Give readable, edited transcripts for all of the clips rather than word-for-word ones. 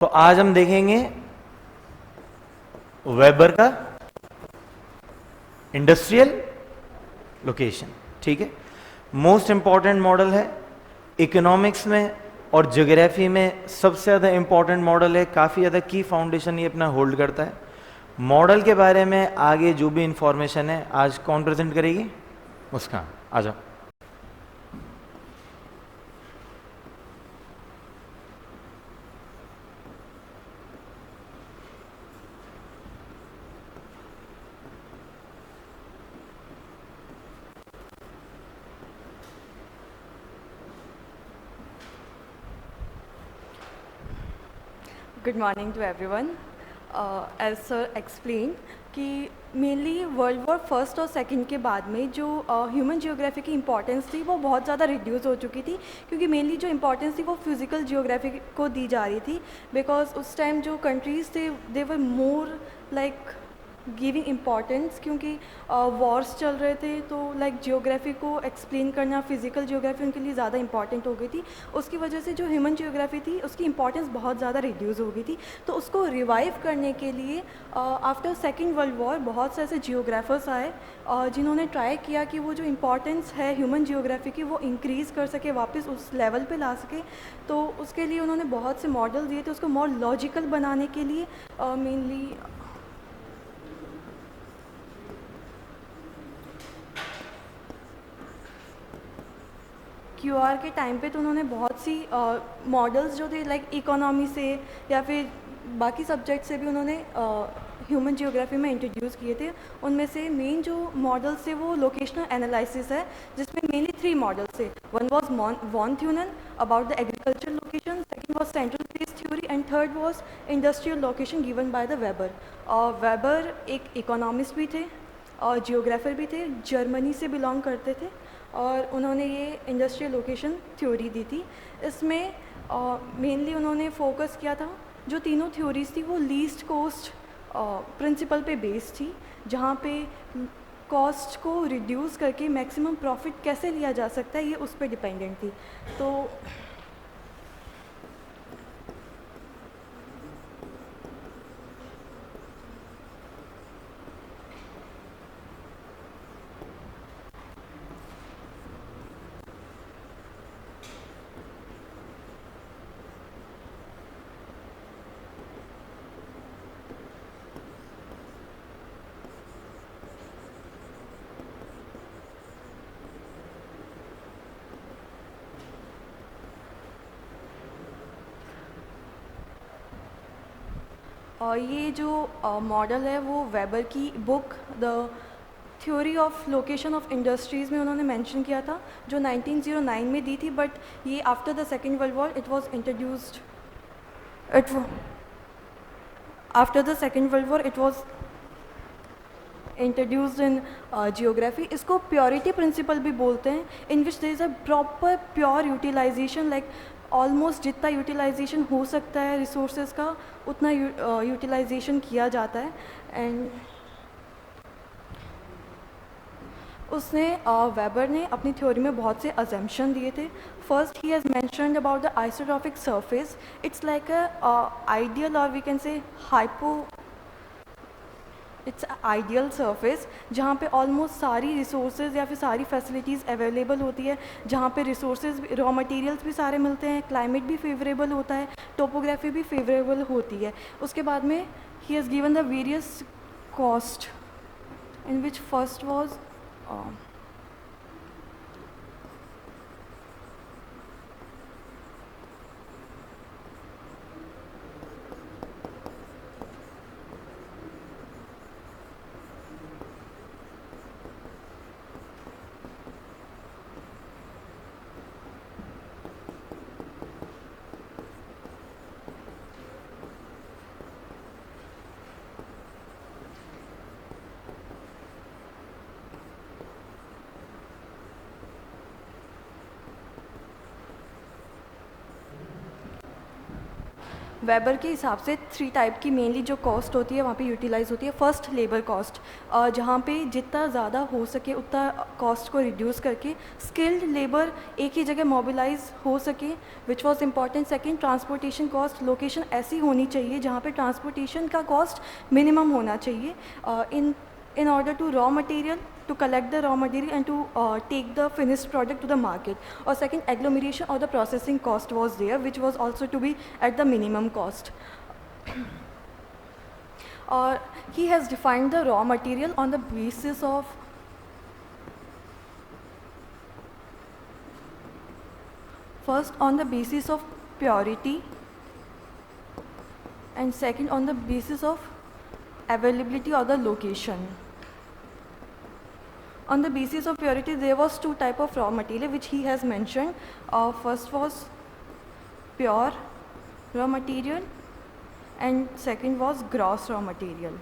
तो आज हम देखेंगे वेबर का इंडस्ट्रियल लोकेशन। ठीक है, मोस्ट इंपॉर्टेंट मॉडल है इकोनॉमिक्स में और ज्योग्राफी में, सबसे ज़्यादा इंपॉर्टेंट मॉडल है, काफ़ी ज़्यादा की फाउंडेशन ये अपना होल्ड करता है। मॉडल के बारे में आगे जो भी इंफॉर्मेशन है आज कौन प्रेजेंट करेगी? मुस्कान, आ जाओ। Good morning to everyone. As sir explain कि मेनली वर्ल्ड वॉर फर्स्ट और सेकंड के बाद में जो ह्यूमन जियोग्राफी की इंपॉर्टेंस थी वो बहुत ज़्यादा रिड्यूस हो चुकी थी, क्योंकि मेनली जो इंपॉर्टेंस थी वो फिजिकल जियोग्राफी को दी जा रही थी। बिकॉज उस टाइम जो कंट्रीज़ थे दे वर मोर लाइक गिविंग इम्पॉर्टेंस, क्योंकि वॉर्स चल रहे थे, तो लाइक जियोग्राफी को एक्सप्लेन करना, फिजिकल जियोग्राफी उनके लिए ज़्यादा इंपॉर्टेंट हो गई थी। उसकी वजह से जो ह्यूमन जियोग्राफी थी उसकी इंपॉर्टेंस बहुत ज़्यादा रिड्यूस हो गई थी। तो उसको रिवाइव करने के लिए आफ्टर सेकेंड वर्ल्ड वॉर बहुत से ऐसे जियोग्राफर्स आए जिन्होंने ट्राई किया कि वो जो इम्पॉर्टेंस है ह्यूमन जियोग्राफी की वो इंक्रीज़ कर सके, वापस उस लेवल पे ला सके। तो उसके लिए उन्होंने बहुत से मॉडल दिए थे उसको मोर लॉजिकल बनाने के लिए। मेनली क्यूआर के टाइम पे तो उन्होंने बहुत सी मॉडल्स जो थे लाइक इकोनॉमी से या फिर बाकी सब्जेक्ट से भी उन्होंने ह्यूमन जियोग्राफी में इंट्रोड्यूस किए थे। उनमें से मेन जो मॉडल्स थे वो लोकेशनल एनालिसिस है, जिसमें मेनली 3 मॉडल्स थे। One was von Thunen about the agriculture location, second was central place theory and third was industrial location given by the Weber. Weber एक इकोनॉमिस्ट भी थे और जियोग्राफर भी थे, जर्मनी से बिलोंग करते थे, और उन्होंने ये इंडस्ट्रियल लोकेशन थ्योरी दी थी। इसमें मेनली उन्होंने फोकस किया था, जो तीनों थ्योरीज थी वो लीस्ट कॉस्ट प्रिंसिपल पे बेस्ड थी, जहाँ पे कॉस्ट को रिड्यूस करके मैक्सिमम प्रॉफिट कैसे लिया जा सकता है ये उस पर डिपेंडेंट थी। तो ये जो मॉडल है वो वेबर की book the theory of location of industries में उन्होंने मेंशन किया था, जो 1909 में दी थी। बट ये after the second world war it was introduced, it after the second world war it was introduced in geography. इसको प्योरिटी प्रिंसिपल भी बोलते हैं, in which there is a proper pure utilisation, like almost जितना utilisation हो सकता है resources का उतना यूटिलाइजेशन किया जाता है। एंड उसने वेबर ने अपनी थ्योरी में बहुत से अजम्पशन दिए थे। First he has mentioned about the isotropic surface, it's like a ideal और we can say hypo, it's ideal surface जहाँ पे ऑलमोस्ट सारी रिसोर्सेज या फिर सारी फैसिलिटीज़ अवेलेबल होती है, जहाँ पे रिसोर्सेज रॉ मटेरियल्स भी सारे मिलते हैं, क्लाइमेट भी फेवरेबल होता है, टोपोग्राफी भी फेवरेबल होती है। उसके बाद में ही has given the various cost in which first was weber के हिसाब से 3 टाइप की मेनली जो कॉस्ट होती है वहाँ पे यूटिलाइज होती है। फर्स्ट लेबर कॉस्ट, जहाँ पे जितना ज़्यादा हो सके उतना कॉस्ट को रिड्यूस करके स्किल्ड लेबर एक ही जगह मोबिलाइज हो सके, which was important. Second, transportation cost, location ऐसी होनी चाहिए जहाँ पे ट्रांसपोर्टेशन का कॉस्ट मिनिमम होना चाहिए in order to raw material, to collect the raw material and to take the finished product to the market. Or second, agglomeration or the processing cost was there, which was also to be at the minimum cost. He has defined the raw material on the basis of first on the basis of purity, and second on the basis of availability or the location. On the basis of purity, there was 2 type of raw material which he has mentioned. First was pure raw material and second was gross raw material.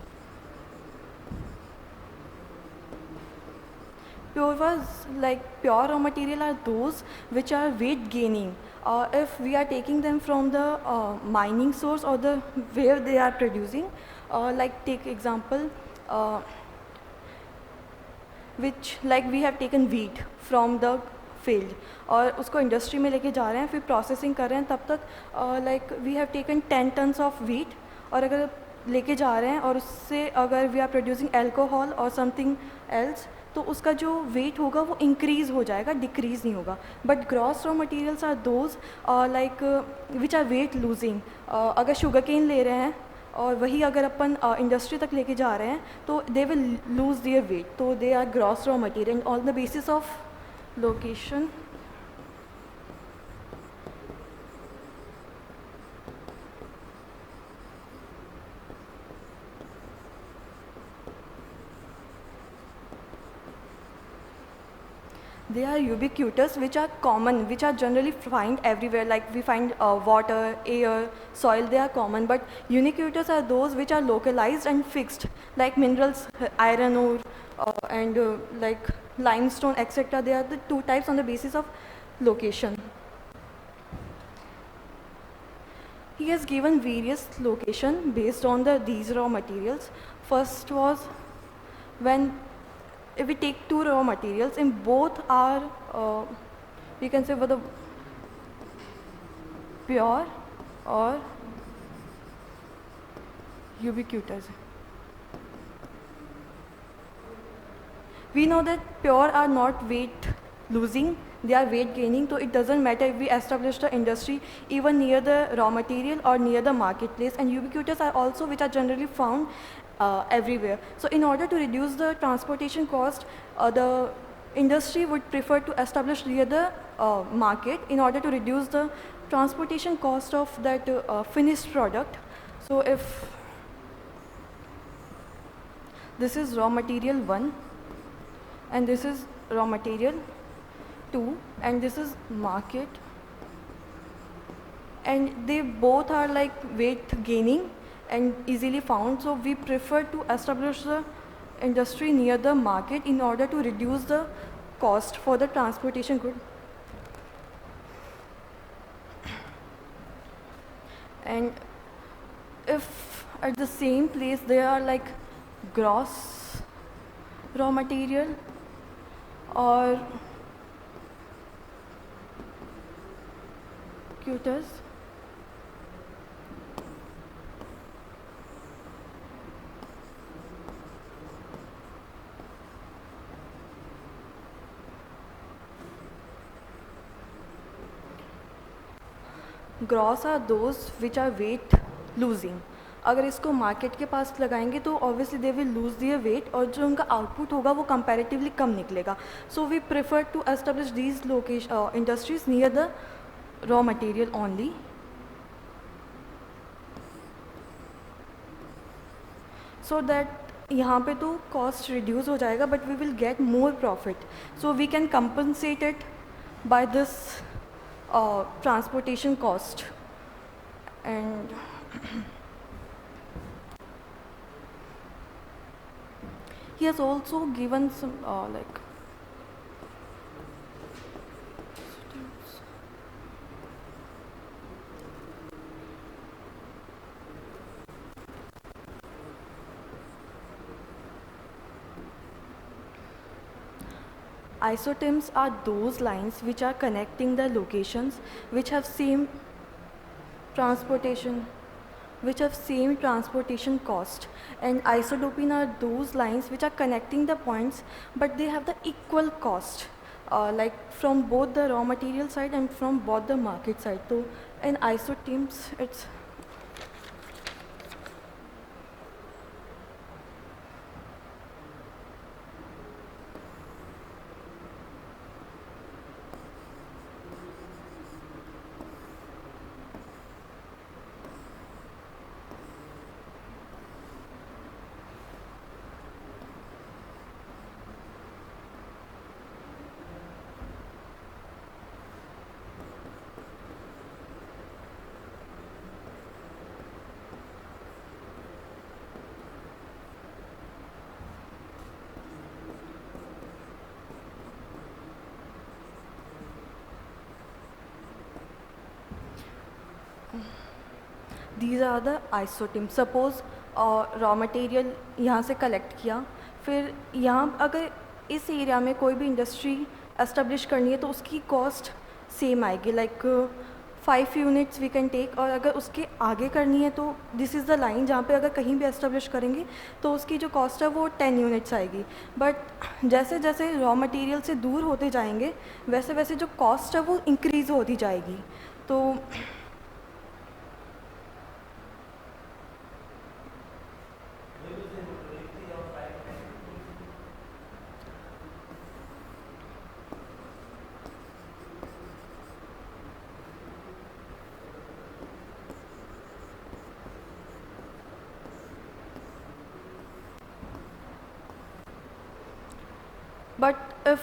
Pure raw material are those which are weight gaining. If we are taking them from the mining source or the where they are producing, like take example, which like we have taken wheat from the field और उसको industry में लेके जा रहे हैं, फिर processing कर रहे हैं, तब तक like we have taken 10 tons of wheat, और अगर लेके जा रहे हैं और उससे अगर वी आर प्रोड्यूसिंग एल्कोहल और समथिंग एल्स, तो उसका जो वेट होगा वो इंक्रीज़ हो जाएगा, डिक्रीज़ नहीं होगा. But gross raw materials are those like which are weight losing. अगर शुगर केन ले रहे हैं और वही अगर अपन इंडस्ट्री तक लेके जा रहे हैं तो they will lose their weight, तो they are gross raw material on the basis of location. They are ubiquitous, which are common, which are generally find everywhere, like we find water, air, soil, they are common. But uniquitous are those which are localized and fixed, like minerals, iron ore and like limestone, etc. They are the 2 types on the basis of location. He has given various location based on these raw materials. First was when if we take 2 raw materials, in both are we can say whether pure or ubiquitous. We know that pure are not weight losing, they are weight gaining, so it doesn't matter if we establish the industry even near the raw material or near the marketplace. And ubiquitous are also which are generally found everywhere. So in order to reduce the transportation cost, the industry would prefer to establish near the market in order to reduce the transportation cost of that finished product. So if this is raw material 1 and this is raw material 2 and this is market, and they both are like weight gaining and easily found, so we prefer to establish the industry near the market in order to reduce the cost for the transportation good. And if at the same place they are like gross raw material or cutters, gross are those which are weight losing. अगर इसको market के पास लगाएंगे तो obviously they will lose their weight और जो उनका output होगा वो कंपैरेटिवली कम निकलेगा. So we prefer to establish these location industries near the raw material only. So that यहाँ पे तो कॉस्ट रिड्यूस हो जाएगा but we will get more profit. So we can compensate it by this transportation cost. And he has also given some like Isotems are those lines which are connecting the locations which have transportation same transportation cost, and isodopine are those lines which are connecting the points but they have the equal cost, like from both the raw material side and from both the market side. So in isotems it's these are the isotems. Suppose raw material यहाँ से collect किया, फिर यहाँ अगर इस area में कोई भी इंडस्ट्री एस्टेब्लिश करनी है तो उसकी कॉस्ट सेम आएगी, like 5 units we can take. और अगर उसके आगे करनी है तो दिस इज़ द लाइन जहाँ पे अगर कहीं भी एस्टेब्लिश करेंगे तो उसकी जो कॉस्ट है वो 10 यूनिट्स आएगी। बट जैसे जैसे रॉ मटेरियल से दूर होते जाएंगे वैसे वैसे जो कॉस्ट है वो इंक्रीज़ होती जाएगी। तो but if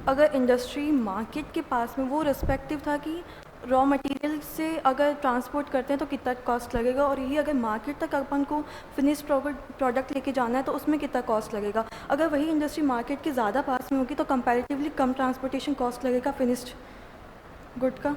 अगर इंडस्ट्री मार्केट के पास में वो रिस्पेक्टिव था कि रॉ मटेरियल से अगर ट्रांसपोर्ट करते हैं तो कितना कॉस्ट लगेगा, और यही अगर मार्केट तक अपन को फिनिश प्रोडक्ट लेके जाना है तो उसमें कितना कॉस्ट लगेगा। अगर वही इंडस्ट्री मार्केट के ज़्यादा पास में होगी तो कंपैरेटिवली कम ट्रांसपोर्टेशन कॉस्ट लगेगा फिनिश्ड गुड का।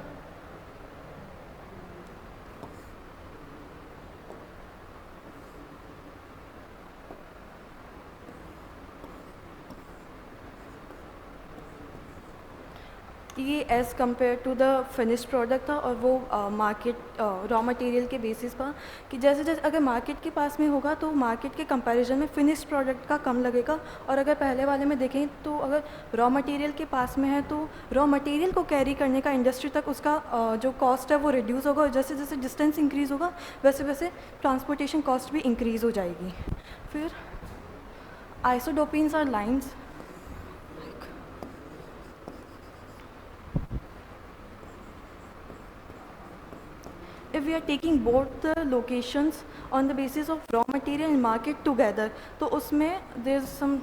ये as compare to the finish product था, और वो मार्केट रॉ मटेरियल के बेसिस पर कि जैसे जैसे अगर मार्केट के पास में होगा तो मार्केट के कंपैरिजन में फिनिश प्रोडक्ट का कम लगेगा, और अगर पहले वाले में देखें तो अगर रॉ मटेरियल के पास में है तो रॉ मटेरियल को कैरी करने का इंडस्ट्री तक उसका जो कॉस्ट है वो रिड्यूस होगा, और जैसे जैसे डिस्टेंस इंक्रीज़ होगा वैसे वैसे ट्रांसपोर्टेशन कॉस्ट भी इंक्रीज़ हो जाएगी। फिर isodapanes are lines if we are taking both the locations on the basis of raw material and market together, तो उसमें there is some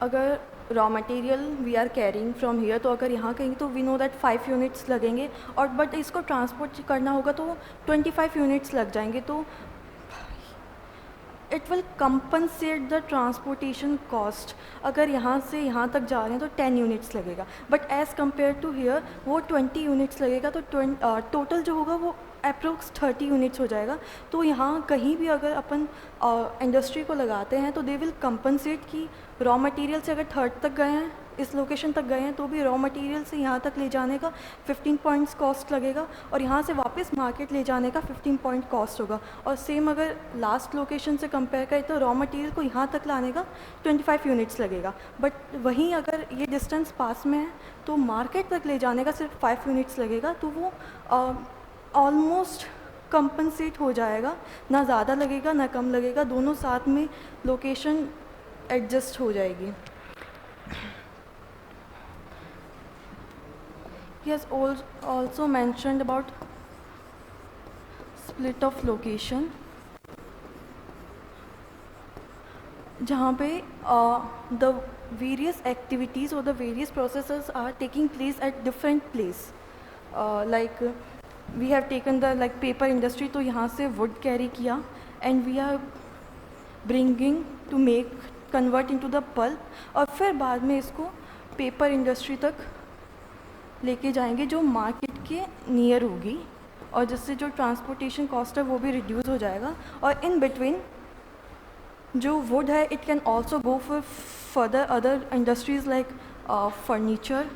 अगर raw material we are carrying from here तो अगर यहाँ कहीं तो वी नो दैट 5 यूनिट्स लगेंगे, और बट इसको ट्रांसपोर्ट करना होगा तो 25 यूनिट्स लग जाएंगे, तो it will compensate the transportation cost. अगर यहाँ से यहाँ तक जा रहे हैं तो 10 यूनिट्स लगेगा, but as compare to here वो 20 यूनिट्स लगेगा, तो टोटल जो होगा वो अप्रोक्स 30 यूनिट्स हो जाएगा। तो यहाँ कहीं भी अगर अपन इंडस्ट्री को लगाते हैं तो दे विल कंपनसेट कि रॉ मटेरियल से अगर थर्ड तक गए हैं, इस लोकेशन तक गए हैं, तो भी रॉ मटेरियल से यहाँ तक ले जाने का 15 पॉइंट्स कॉस्ट लगेगा, और यहाँ से वापस मार्केट ले जाने का 15 पॉइंट कॉस्ट होगा। और सेम अगर लास्ट लोकेशन से कंपेयर करें तो रॉ मटेरियल को यहाँ तक लाने का 25 यूनिट्स लगेगा, बट वहीं अगर ये डिस्टेंस पास में है तो मार्केट तक ले जाने का सिर्फ 5 यूनिट्स लगेगा, तो वो ऑलमोस्ट कंपनसेट हो जाएगा, ना ज़्यादा लगेगा ना कम लगेगा, दोनों साथ में लोकेशन एडजस्ट हो जाएगी। He has also mentioned about split of location, जहाँ पे the various activities or the various processes are taking place at different place. We have taken the like paper industry, तो यहाँ से wood carry किया and we are bringing to make convert into the pulp और फिर बाद में इसको paper industry तक लेके जाएंगे जो मार्केट के नियर होगी और जिससे जो ट्रांसपोर्टेशन कॉस्ट है वो भी रिड्यूस हो जाएगा और इन बिटवीन जो वुड है it can also go for further other industries like furniture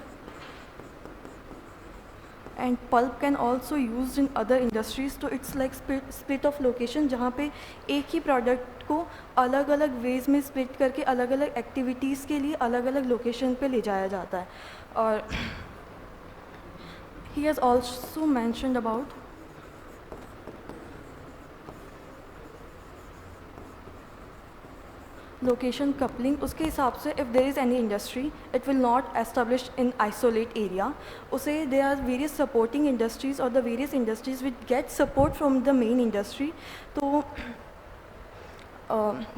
and pulp can also use in other industries. तो it's like split of location जहाँ पे एक ही प्रोडक्ट को अलग अलग वेज में स्प्लिट करके अलग अलग एक्टिविटीज़ के लिए अलग अलग लोकेशन पे ले जाया जाता है. और he has also mentioned about location coupling. उसके हिसाब से if there is any industry it will not establish in isolate area. उसे there are various supporting industries or the various industries which get support from the main industry. तो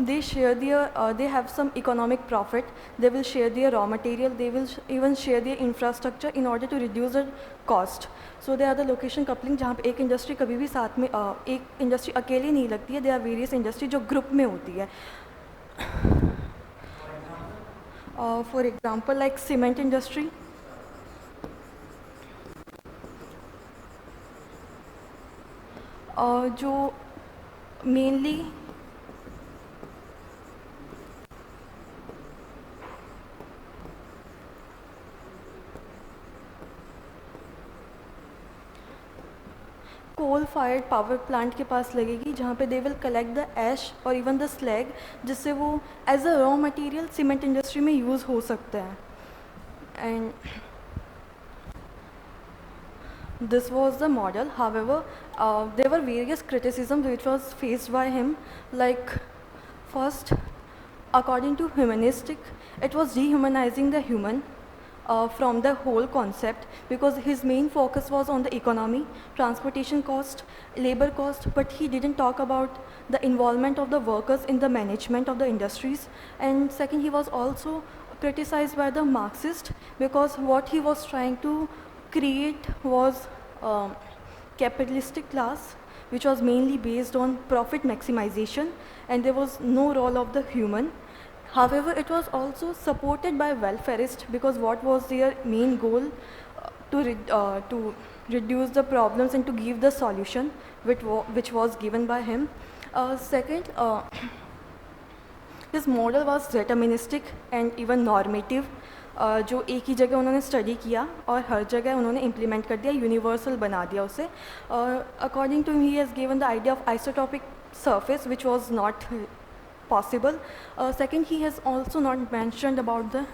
they share their they have some economic profit, they will share their raw material, they will even share their infrastructure in order to reduce the cost. So there are the location coupling जहाँ पे एक industry कभी भी साथ में एक industry अकेले नहीं लगती है, there are various इंडस्ट्री जो ग्रुप में होती है. For example like cement industry, जो mainly coal fired power plant के पास लगेगी जहाँ पे they will collect the ash और इवन द स्लैग जिससे वो as a raw material cement industry में यूज़ हो सकता है. And this was the model. However, there were various criticisms which was faced by him. Like first, according to humanistic, it was dehumanizing the human from the whole concept because his main focus was on the economy, transportation cost, labor cost, but he didn't talk about the involvement of the workers in the management of the industries. And second, he was also criticized by the Marxist because what he was trying to create was capitalistic class which was mainly based on profit maximization and there was no role of the human. However, it was also supported by welfareists because what was their main goal to reduce the problems and to give the solution which was given by him. Second, his model was deterministic and even normative. जो एक ही जगह उन्होंने study किया और हर जगह उन्होंने implement कर दिया, यूनिवर्सल बना दिया उसे. According to he has given the idea of isotopic surface which was not possible. Second, he has also not mentioned about the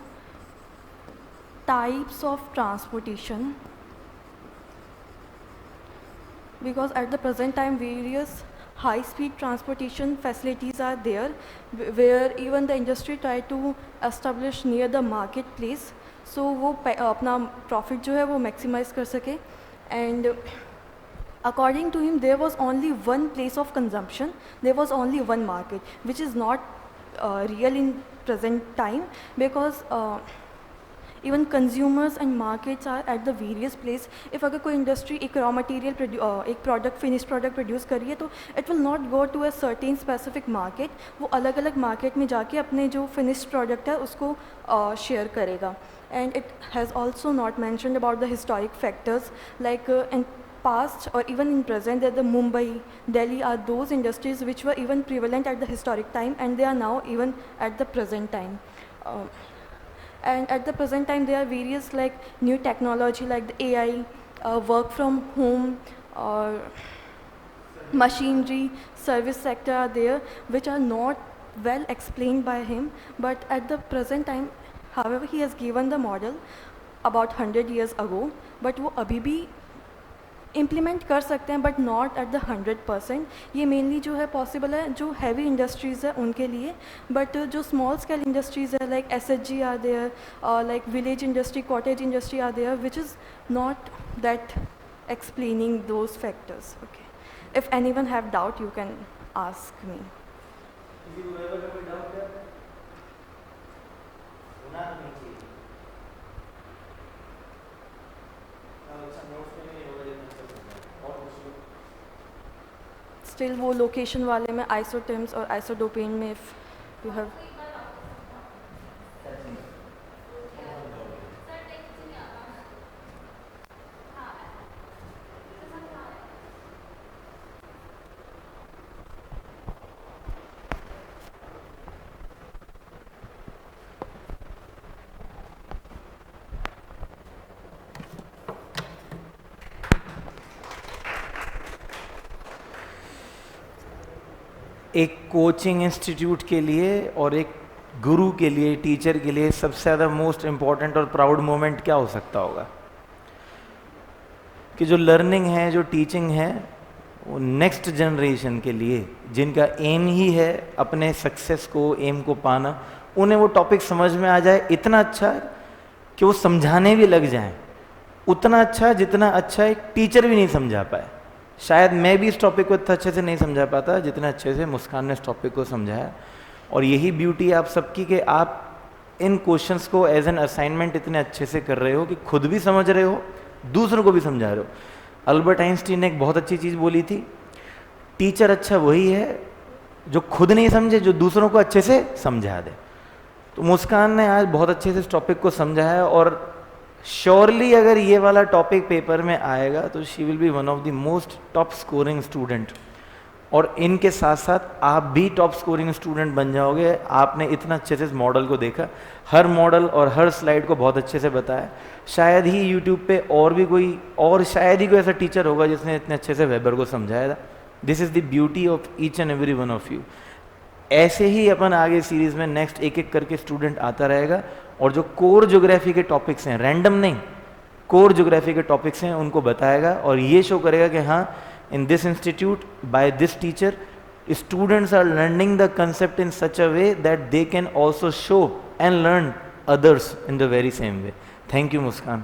types of transportation because at the present time various high-speed transportation facilities are there where even the industry try to establish near the marketplace so वो अपना profit जो है वो maximize कर सके. And according to him there was only one place of consumption, there was only one market which is not real in present time because even consumers and markets are at the various place. If अगर कोई industry एक raw material एक product finished product produce कर रही है तो it will not go to a certain specific market, वो अलग अलग market में जाके अपने जो finished product है उसको share करेगा. And it has also not mentioned about the historic factors like in past or even in present that the Mumbai, Delhi are those industries which were even prevalent at the historic time and they are now even at the present time. And at the present time there are various like new technology like the AI, work from home, machinery, service sector are there which are not well explained by him, but at the present time however he has given the model about 100 years ago but वो अभी भी implement कर सकते हैं but not at the 100%. ये mainly जो है possible है जो हैवी इंडस्ट्रीज़ है उनके लिए, बट जो स्मॉल स्केल इंडस्ट्रीज़ है like SHG are there, like village industry, cottage industry are there which is not that explaining those factors. Okay, if anyone have doubt you can ask me. Still वो location वाले में isotherms और isodapane में if you have एक coaching institute के लिए और एक गुरु के लिए, टीचर के लिए सबसे ज़्यादा मोस्ट इम्पॉर्टेंट और प्राउड मोमेंट क्या हो सकता होगा कि जो लर्निंग है, जो टीचिंग है, वो नेक्स्ट जनरेशन के लिए जिनका एम ही है अपने सक्सेस को, एम को पाना, उन्हें वो टॉपिक समझ में आ जाए इतना अच्छा कि वो समझाने भी लग जाएं, उतना अच्छा जितना अच्छा एक टीचर भी नहीं समझा पाए। शायद मैं भी इस टॉपिक को इतना अच्छे से नहीं समझा पाता जितना अच्छे से मुस्कान ने इस टॉपिक को समझाया। और यही ब्यूटी आप सबकी कि आप इन क्वेश्चंस को एज एन असाइनमेंट इतने अच्छे से कर रहे हो कि खुद भी समझ रहे हो, दूसरों को भी समझा रहे हो। अल्बर्ट आइंस्टीन ने एक बहुत अच्छी चीज़ बोली थी, टीचर अच्छा वही है जो खुद नहीं समझे, जो दूसरों को अच्छे से समझा दे। तो मुस्कान ने आज बहुत अच्छे से इस टॉपिक को समझाया और श्योरली अगर ये वाला टॉपिक पेपर में आएगा तो she will be one of the most top scoring student. और इनके साथ साथ आप भी टॉप स्कोरिंग स्टूडेंट बन जाओगे। आपने इतना अच्छे से इस मॉडल को देखा, हर मॉडल और हर स्लाइड को बहुत अच्छे से बताया। शायद ही यूट्यूब पे और भी कोई, और शायद ही कोई ऐसा टीचर होगा जिसने इतने अच्छे से वेबर को समझाया था। This is the beauty of each and every one of you. ऐसे ही अपन आगे सीरीज़ में नेक्स्ट एक एक करके स्टूडेंट आता रहेगा और जो कोर ज्योग्राफी के टॉपिक्स हैं, रैंडम नहीं, कोर ज्योग्राफी के टॉपिक्स हैं, उनको बताएगा और ये शो करेगा कि हाँ, in this institute by this teacher students are learning the concept in such a way that they can also show and learn others in the very same way. Thank you, Muskan.